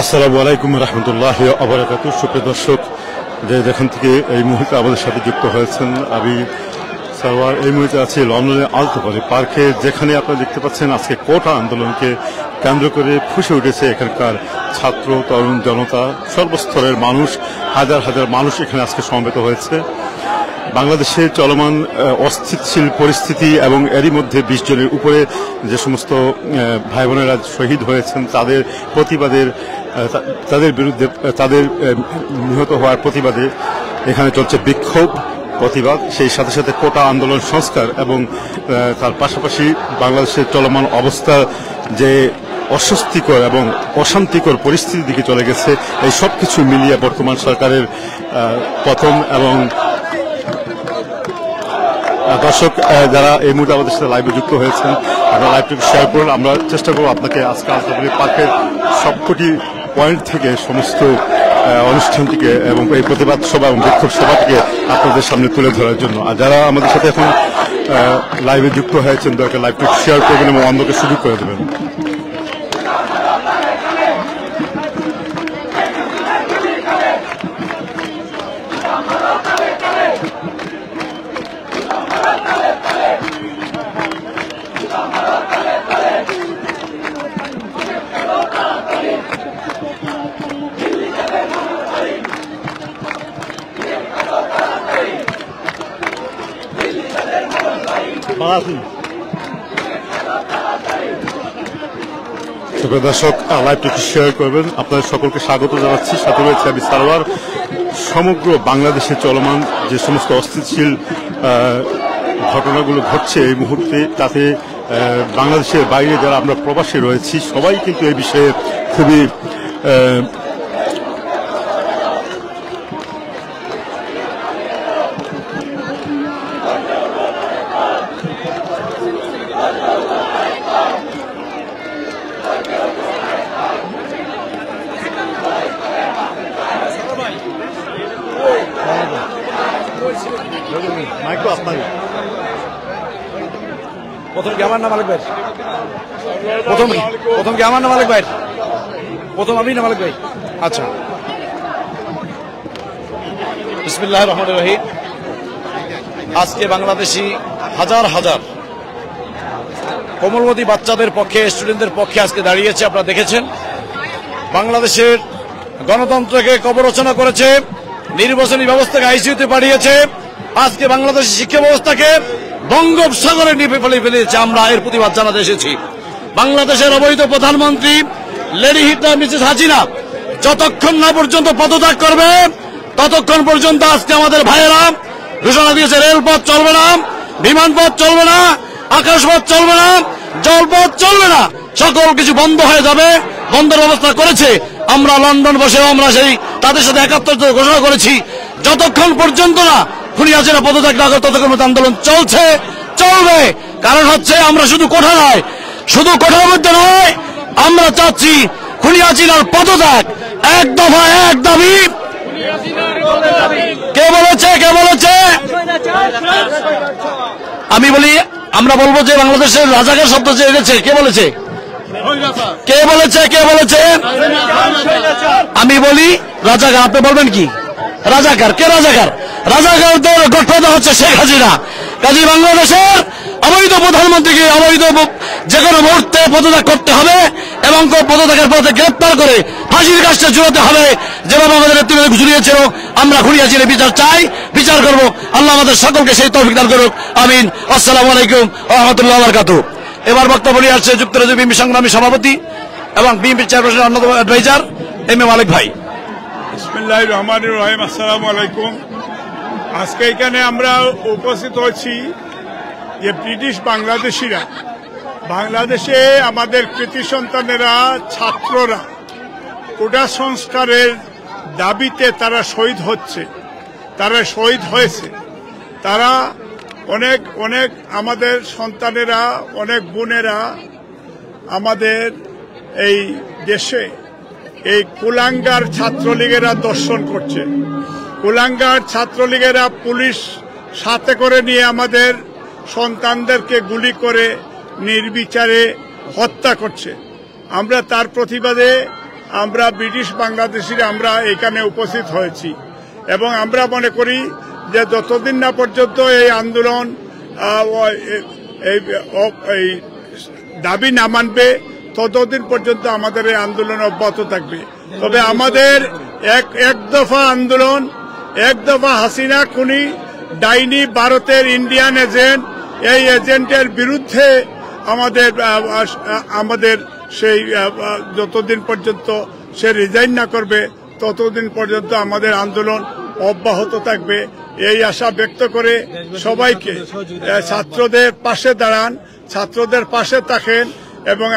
আসসালামু আলাইকুম রহমতুল্লাহ আবরাকাতুহ। সুপ্রিয় দর্শক, যে যেখান থেকে এই মুহূর্তে আমাদের সাথে যুক্ত হয়েছেন, আমি সারওয়ার এই মুহূর্তে আছি লন্ডনের আলতোপালি পার্কে, যেখানে আপনারা দেখতে পাচ্ছেন আজকে কোটা আন্দোলনকে কেন্দ্র করে ফুসে উঠেছে এখানকার ছাত্র, তরুণ জনতা, সর্বস্তরের মানুষ, হাজার হাজার মানুষ এখানে আজকে সমবেত হয়েছে। বাংলাদেশে চলমান অস্থিতিশীল পরিস্থিতি এবং এরই মধ্যে 20 জনের উপরে যে সমস্ত ভাই বোনেরা শহীদ হয়েছেন তাদের প্রতিবাদের, তাদের বিরুদ্ধে, তাদের নিহত হওয়ার প্রতিবাদে এখানে চলছে বিক্ষোভ প্রতিবাদ। সেই সাথে সাথে কোটা আন্দোলন সংস্কার এবং তার পাশাপাশি বাংলাদেশের চলমান অবস্থা যে অস্বস্তিকর এবং অশান্তিকর পরিস্থিতির দিকে চলে গেছে, এই সব কিছু মিলিয়ে বর্তমান সরকারের পতন। এবং দর্শক যারা এই মুহূর্তে আমাদের সাথে লাইভে যুক্ত হয়েছেন, আপনারা লাইভটিকে শেয়ার করুন। আমরা চেষ্টা করব আপনাকে আজকে আলতোপালি পার্কের সবকটি পয়েন্ট থেকে সমস্ত অনুষ্ঠানটিকে এবং এই প্রতিবাদ সভা এবং বিক্ষোভ সভাটিকে আপনাদের সামনে তুলে ধরার জন্য। আর যারা আমাদের সাথে এখন লাইভে যুক্ত হয়েছেন, দয়া করে লাইভটি শেয়ার করবেন এবং অন্যকে সুযোগ করে দেবেন। দর্শক, লাইভটি শেয়ার করবেন। আপনাদের সকলকে স্বাগত জানাচ্ছি। সাথে রয়েছে আমি সারওয়ার। সমগ্র বাংলাদেশে চলমান যে সমস্ত অস্থিতিশীল ঘটনাগুলো ঘটছে এই মুহূর্তে, তাতে বাংলাদেশের বাইরে যারা আমরা প্রবাসী রয়েছি সবাই কিন্তু এই বিষয়ে খুবই প্রথম কি আমার নাম মালিক ভাই? প্রথম কি আমার নাম মালিক ভাই? প্রথম আমি না মালিক ভাই? আচ্ছা, বিসমিল্লাহির রহমানির রহিম। আজকে বাংলাদেশি হাজার হাজার কোমলমতি বাচ্চাদের পক্ষে, স্টুডেন্টদের পক্ষে আজকে দাঁড়িয়েছে। আপনারা দেখেছেন, বাংলাদেশের গণতন্ত্রকে কবররচনা করেছে, নির্বাচনী ব্যবস্থাকে আইসিইউতে পাঠিয়েছে, আজকে বাংলাদেশের শিক্ষা ব্যবস্থাকে বঙ্গোপসাগরে নিপে ফেলেছে। আমরা এর প্রতিবাদ জানাতে এসেছি। বাংলাদেশের অবৈধ প্রধানমন্ত্রী লেডি হিটলার মিসেস হাসিনা যতক্ষণ না পর্যন্ত পদত্যাগ করবে ততক্ষণ পর্যন্ত আজকে আমাদের ভাইয়েরা ঘোষণা দিয়েছে রেলপথ চলবে না, বিমানপথ চলবে না, আকাশপথ চলবে না, জলপথ চলবে না, সকল কিছু বন্ধ হয়ে যাবে। বন্ধের ব্যবস্থা করেছে। আমরা লন্ডন বসেও আমরা সেই তাদের সাথে একাত্মতা ঘোষণা করেছি। যতক্ষণ পর্যন্ত না খুনি হাসিনা পদত্যাগ না করে ততক্ষণ আন্দোলন চলছে, চলবে। কারণ হচ্ছে আমরা শুধু কোঠা নয়, শুধু কোঠার মধ্যে নয়, আমরা চাচ্ছি খুনি হাসিনার পদত্যাগ। এক দফা এক দাবি। কে বলেছে? কে বলেছে? আমি বলি, আমরা বলবো যে বাংলাদেশের রাজাকার শব্দ যে এনেছে, কে বলেছে? কে বলেছে? কে বলেছে? আমি বলি রাজাকার। আপনি বলবেন কি? রাজাকার। কে রাজাকার? রাজাকারদের গঠন হচ্ছে শেখ হাসিনা। কাজী বাংলাদেশের অবৈধ প্রধানমন্ত্রীকে অবৈধ যে কোনো মুহূর্তে পদত্যাগ করতে হবে এবং পদত্যাগের পথে গ্রেপ্তার করে ফাঁসির কাজটা ঝুলাতে হবে। যেভাবে আমাদের নেতৃত্ব ঝুলিয়েছিল, আমরা খুনি হাসিনার বিচার চাই, বিচার করব। আল্লাহ আমাদের সকলকে সেই তৌফিক দান করুক। আমিন। আসসালামু আলাইকুম ওয়া রাহমাতুল্লাহি ওয়া বারাকাতুহু। এবার বক্তব্য নিয়ে আসছে যুক্তরাজ্য বিএনপি সংগ্রামী সভাপতি এবং বিএনপি চেয়ারপারসনের অন্যতম অ্যাডভাইজার এম এ মালিক ভাই। বিসমিল্লাহির রহমানির রহিম। আসসালামু আলাইকুম। আজকে এখানে আমরা উপস্থিত হয়েছি যে ব্রিটিশ বাংলাদেশিরা, বাংলাদেশে আমাদের কৃতি সন্তানেরা, ছাত্ররা কোটা সংস্কারের দাবিতে তারা শহীদ হচ্ছে, তারা শহীদ হয়েছে। তারা অনেক অনেক আমাদের সন্তানেরা, অনেক বোনেরা আমাদের এই দেশে এই কুলাঙ্গার ছাত্রলীগেরা দর্শন করছে। কুলাঙ্গার ছাত্রলীগেরা পুলিশ সাথে করে নিয়ে আমাদের সন্তানদেরকে গুলি করে নির্বিচারে হত্যা করছে। আমরা তার প্রতিবাদে আমরা ব্রিটিশ বাংলাদেশিরা আমরা এখানে উপস্থিত হয়েছি এবং আমরা মনে করি যে যতদিন না পর্যন্ত এই আন্দোলন এই দাবি না মানবে ততদিন পর্যন্ত আমাদের এই আন্দোলন অব্যাহত থাকবে। তবে আমাদের এক দফা আন্দোলন, এক দফা হাসিনা খুনি ডাইনি ভারতের ইন্ডিয়ান এজেন্ট, এই এজেন্টের বিরুদ্ধে আমাদের সেই যতদিন পর্যন্ত সে রিজাইন না করবে ততদিন পর্যন্ত আমাদের আন্দোলন অব্যাহত থাকবে। এই আশা ব্যক্ত করে সবাইকে ছাত্রদের পাশে দাঁড়ান, ছাত্রদের পাশে থাকেন এবং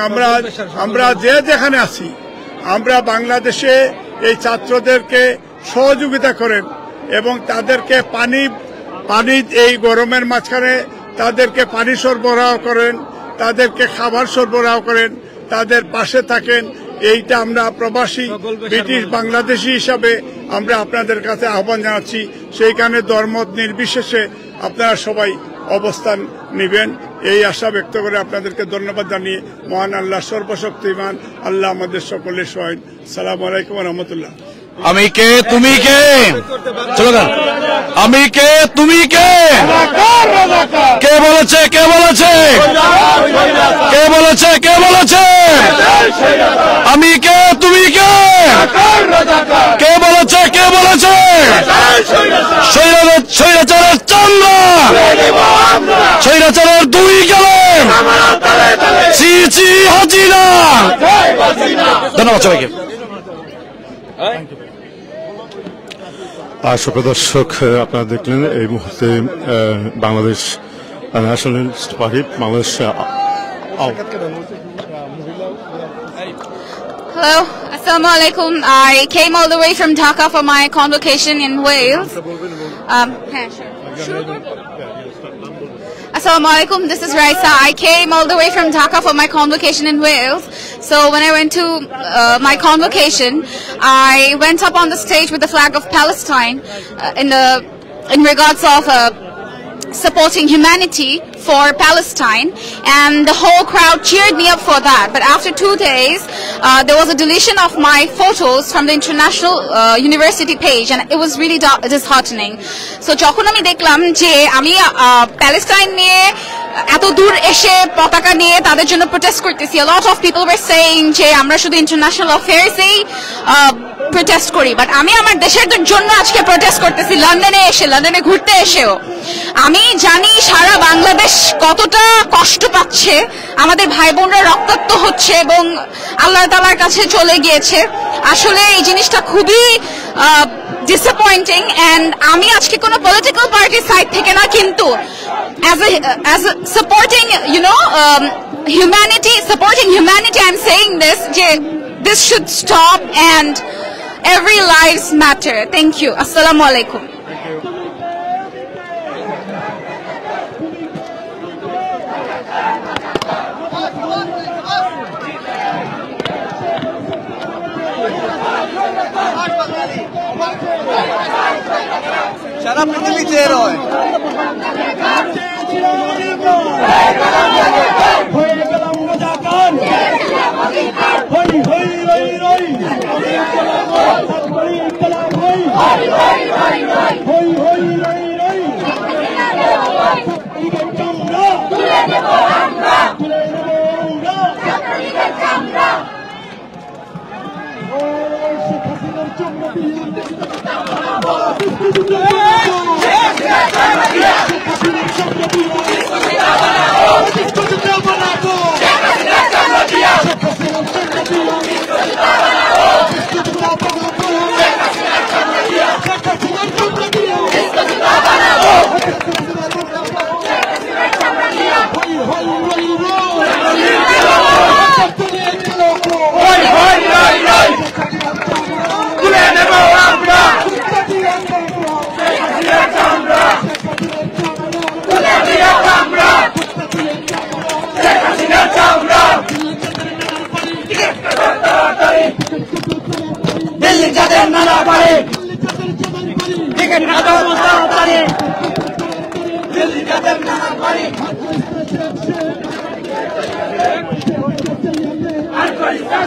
আমরা যে যেখানে আছি আমরা বাংলাদেশে এই ছাত্রদেরকে সহযোগিতা করেন এবং তাদেরকে পানি এই গরমের মাঝখানে তাদেরকে পানি সরবরাহ করেন, তাদেরকে খাবার সরবরাহ করেন, তাদের পাশে থাকেন। এইটা আমরা প্রবাসী ব্রিটিশ বাংলাদেশি হিসাবে আমরা আপনাদের কাছে আহ্বান জানাচ্ছি। সেইখানে ধর্ম নির্বিশেষে আপনারা সবাই অবস্থান নেবেন এই আশা ব্যক্ত করে আপনাদেরকে ধন্যবাদ জানিয়ে মহান আল্লাহ সর্বশক্তিমান আল্লাহ আমাদের সকলের সহায়। আসসালামু আলাইকুম ওয়া রাহমাতুল্লাহ। আমি কে তুমি কে, চলো গান। আমি কে তুমি কে, কে বলেছে কে বলেছে কে বলেছে কে বলেছে, আমি কে তুমি কে, কে বলেছে কে বলেছে, স্বৈরাচারের চামড়া, স্বৈরাচারের দুই গেলেন, ছি ছি হাসিনা। ধন্যবাদ সবাইকে। সুপ্রদর্শক, আপনারা দেখলেন এই মুহূর্তে Bangladesh nationalist party Bangladesh. Hello, Assalamu alaikum. I came all the way from Dhaka for my convocation in Wales. Assalamu alaikum, this is Raisa. I came all the way from Dhaka for my convocation in Wales. So when I went to my convocation, I went up on the stage with the flag of Palestine in regards of supporting humanity for Palestine, and the whole crowd cheered me up for that. But after 2 days, there was a deletion of my photos from the international university page, and it was really disheartening. So যখন আমি দেখলাম যে আমি Palestine নিয়ে এত দূর এসে পতাকা নিয়ে তাদের জন্য প্রোটেস্ট করতেছি, a lot of people were saying যে আমরা শুধু ইন্টারন্যাশনাল অ্যাফেয়ার্সেই প্রোটেস্ট করি, বাট আমি আমার দেশের জন্য আজকে প্রোটেস্ট করতেছি লন্ডনে ঘুরতে এসেও। আমি জানি সারা বাংলাদেশ কতটা কষ্ট পাচ্ছে, আমাদের ভাই বোনরা রক্তাক্ত হচ্ছে এবং আল্লাহ তাআলার কাছে চলে গিয়েছে। আসলে এই জিনিসটা খুবই ডিসঅ্যাপয়েন্টিং, এন্ড আমি আজকে কোনো পলিটিক্যাল পার্টির সাইড থেকে না, কিন্তু as a supporting humanity, I'm saying this should stop and every lives matter. Thank you. Assalamu alaikum. সারা পৃথিবীতে রয়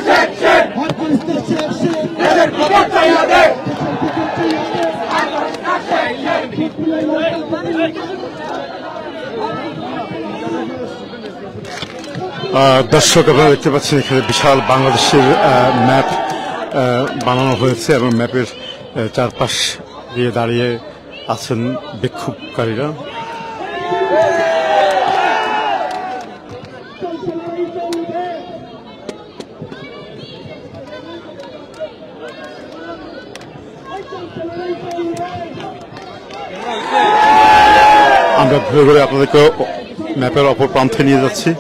Section! দর্শক আপনারা দেখতে পাচ্ছেন এখানে বিশাল বাংলাদেশের ম্যাপ বানানো হয়েছে এবং ম্যাপের চারপাশ দিয়ে দাঁড়িয়ে আছেন বিক্ষোভকারীরা। আমরা ঘুরে ঘুরে আপনাদেরকে ম্যাপের অপর প্রান্তে নিয়ে যাচ্ছি।